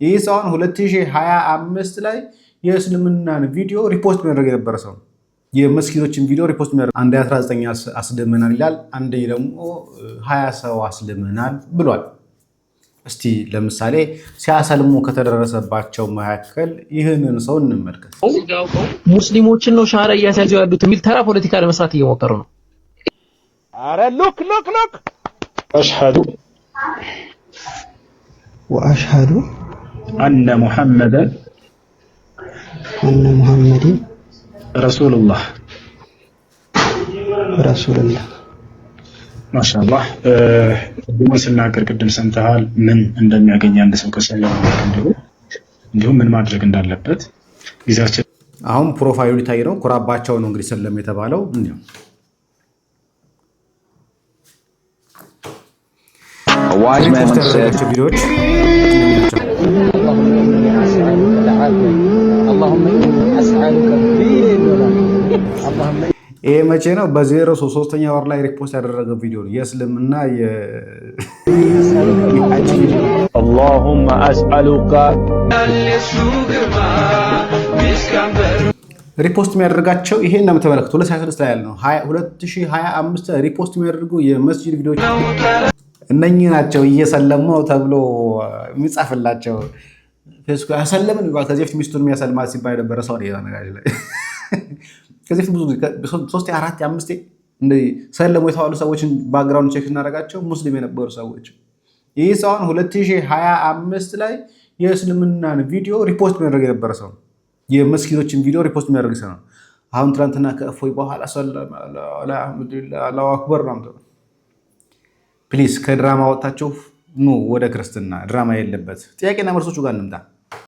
ይህ ሰው 2025 ላይ የእስልምናን ቪዲዮ ሪፖስት የሚያደርግ የነበረ ሰው የመስጊዶችን ቪዲዮ ሪፖስት የሚያደርግ አንድ 19 አስልመናል ይላል፣ አንድ ደግሞ 20 ሰው አስልመናል ብሏል። እስቲ ለምሳሌ ሲያሰልሙ ከተደረሰባቸው መካከል ይህንን ሰው እንመልከት። ሙስሊሞችን ነው ሻራ እያሳዩ ያሉት የሚል ተራ ፖለቲካ ለመስራት እየሞከሩ ነው። አረ ሉክ አሽሃዱ ወአሽሃዱ አነ ሙሐመደን ረሱሉላህ ማሻአላህ። ስናገር ቅድም ሰምተሃል ምን እንደሚያገኝ አንድ ሰው ከሰለመ እንዲሁም ምን ማድረግ እንዳለበት ጊዜያችን። አሁን ፕሮፋይሉ ሊታይ ነው። ኩራባቸው ነው እንግዲህ ሰለም የተባለው እንዴ። ዋጅ ማስተረጋቸው ቪዲዮዎች ይሄ መቼ ነው? በ03ኛ ወር ላይ ሪፖስት ያደረገው ቪዲዮ ነው። የእስልምና اللهم اسالك ሪፖስት የሚያደርጋቸው ይሄን እንደምትመለከቱ 2026 ላይ ያለ ነው። 2025 ሪፖስት የሚያደርጉ የመስጂድ ቪዲዮዎች እነኚህ ናቸው። እየሰለሙ ተብሎ የሚጻፍላቸው ፌስቡክ ያሰለምን ይባል። ከዚህ በፊት ሚስቱን የሚያሰልማት ሲባል የነበረ ሰው ነው ያነጋጅ ላይ ከዚህ ብዙ 3 4 5 እንደዚህ ሰለሙ የተባሉ ሰዎችን ባክግራውንድ ቼክ እናደርጋቸው ሙስሊም የነበሩ ሰዎች። ይህ ሰው 2025 ላይ የእስልምናን ቪዲዮ ሪፖስት የሚያደርግ የነበረ ሰው የመስጊዶችን ቪዲዮ ሪፖስት የሚያደርግ ሰው ነው። አሁን ትናንትና ከእፎይ በኋላ ሰለላሁ ዐለይሂ አላሁ አክበር ነው። ፕሊዝ ከድራማ ወጣችሁ ኑ ወደ ክርስትና። ድራማ የለበት። ጥያቄና መልሶቹ ጋር እንምጣ።